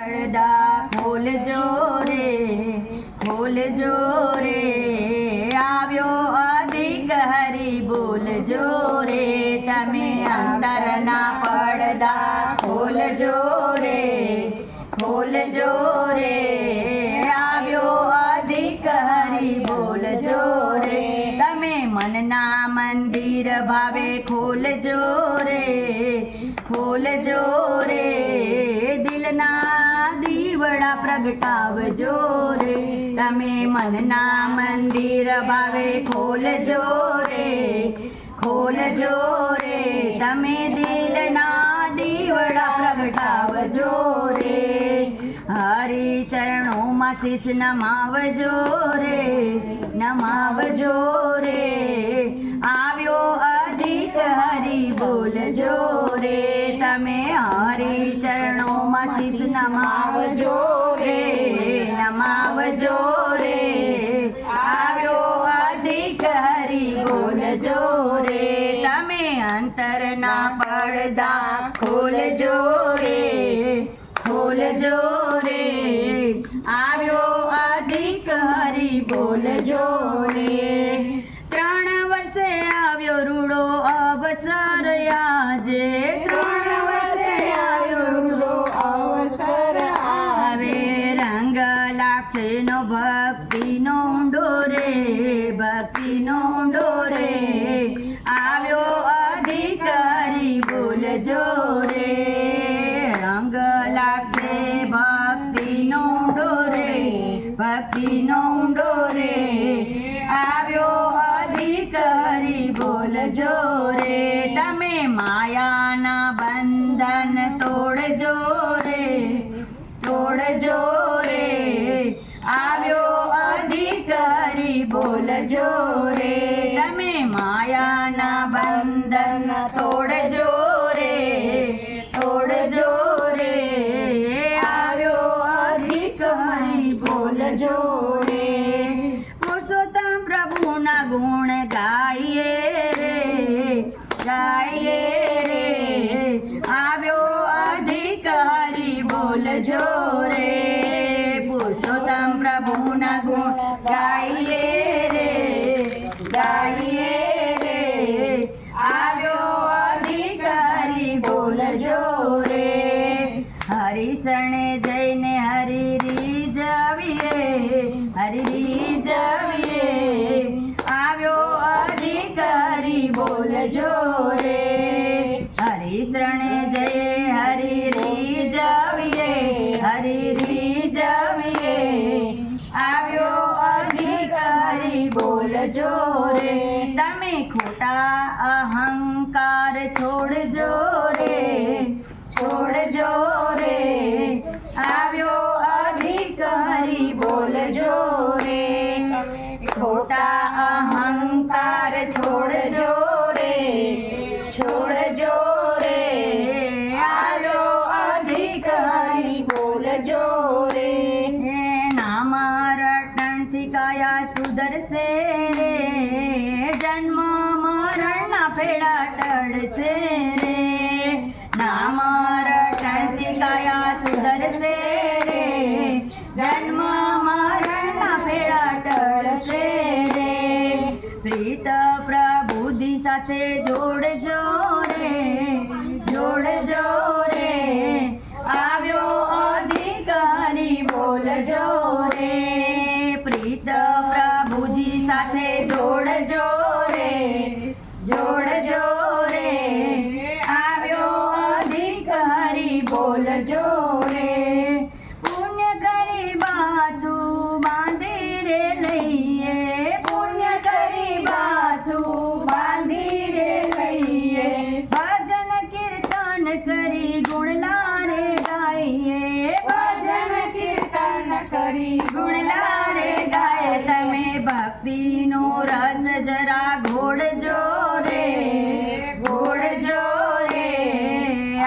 પડદા ખોલજો રે આવ્યો અધિક હરી બોલજો રે તમે અંતરના પડદા ખોલજો રે આવ્યો અધિક હરી બોલજો રે તમે મનના મંદિર ભાવે ખોલજો રે દિલના દીવડા પ્રગટાવજો રે તમે મનના મંદિર ભાવે ખોલજો રે તમે દિલના દીવડા પ્રગટાવજો રે હરી ચરણોમાં શીશ નમાવજો રે આવ્યો અધિક હરી બોલજો રે તમે હરી ચરણોમાં શીશ નમાવજો રે આવ્યો અધિક હરી બોલજો રે તમે અંતરના પડદા ખોલજો રે આવ્યો અધિક હરી બોલજો રે 3 વર્ષે આવ્યો રૂડો અવસર આજે 3 વર્ષે આવ્યો રૂડો અવસર આવે રંગ લાગશે નો ભક્તિનો ઊંડો રે આવ્યો અધિક હરી બોલજો રે રંગ લાગશે ભક્તિનો ઊંડો રે આવ્યો અધિક હરી બોલજો રે તમે માયાના બંધન તોડજો રે આવ્યો અધિક હરી બોલજો રે તમે માયાના બંધન તોડજો રે આવ્યો અધિક હરી બોલજો રે પુરુષોત્તમ પ્રભુના ગુણ ગાઈએ રે આવ્યો અધિક હરી બોલજો રે પુરુષોત્તમ પ્રભુના ગુણ ગાઈએ રે આવ્યો અધિક હરી બોલજો રે હરી શરણે જઈને હરી રીઝવીએ આવ્યો અધિક હરી બોલજો રે હરી શરણે જઈએ હરી રીઝવીએ આવ્યો અધિક હરી બોલજો રે તમે ખોટા અહંકાર છોડજો રે આવ્યો અધિક હરી બોલજો રે ખોટા અહંકાર છોડજો રે આવ્યો અધિક હરી બોલજો રે નામ રટણથી કાયા સુધરશે રે જન્મ મરણના ફેડા ટળશે રે નામ રટણથી કાયા સુધરશે રે જન્મ મરણના ફેડા ટળશે રે પ્રીત પ્રબુદ્ધિ સાથે જોડજો રે આવ્યો અધિક હરી બોલજો રે પ્રીત પ્રભુજી સાથે જોડજો રે આવ્યો અધિક હરી બોલજો રે પુણ્ય કરી બાતું બાંધી રે લઈએ ભજન કીર્તન કરી ગુણલા રે ગાય તમે ભક્તિનો રસ જરા ઘોડજો રે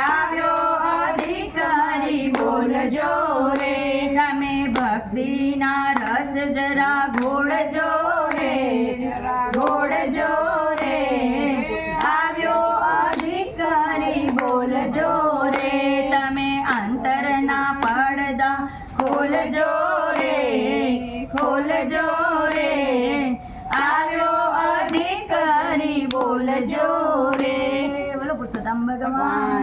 આવ્યો અધિક હરી બોલજો રે તમે ભક્તિના રસ જરા ઘોડજો રે આવ્યો અધિક હરી બોલજો રે તમે અંતરના પડ પડદા ખોલજો રે, ખોલજો રે, આવ્યો અધિકારી બોલજો રે. બોલો પુરુષોત્તમ ભગવાન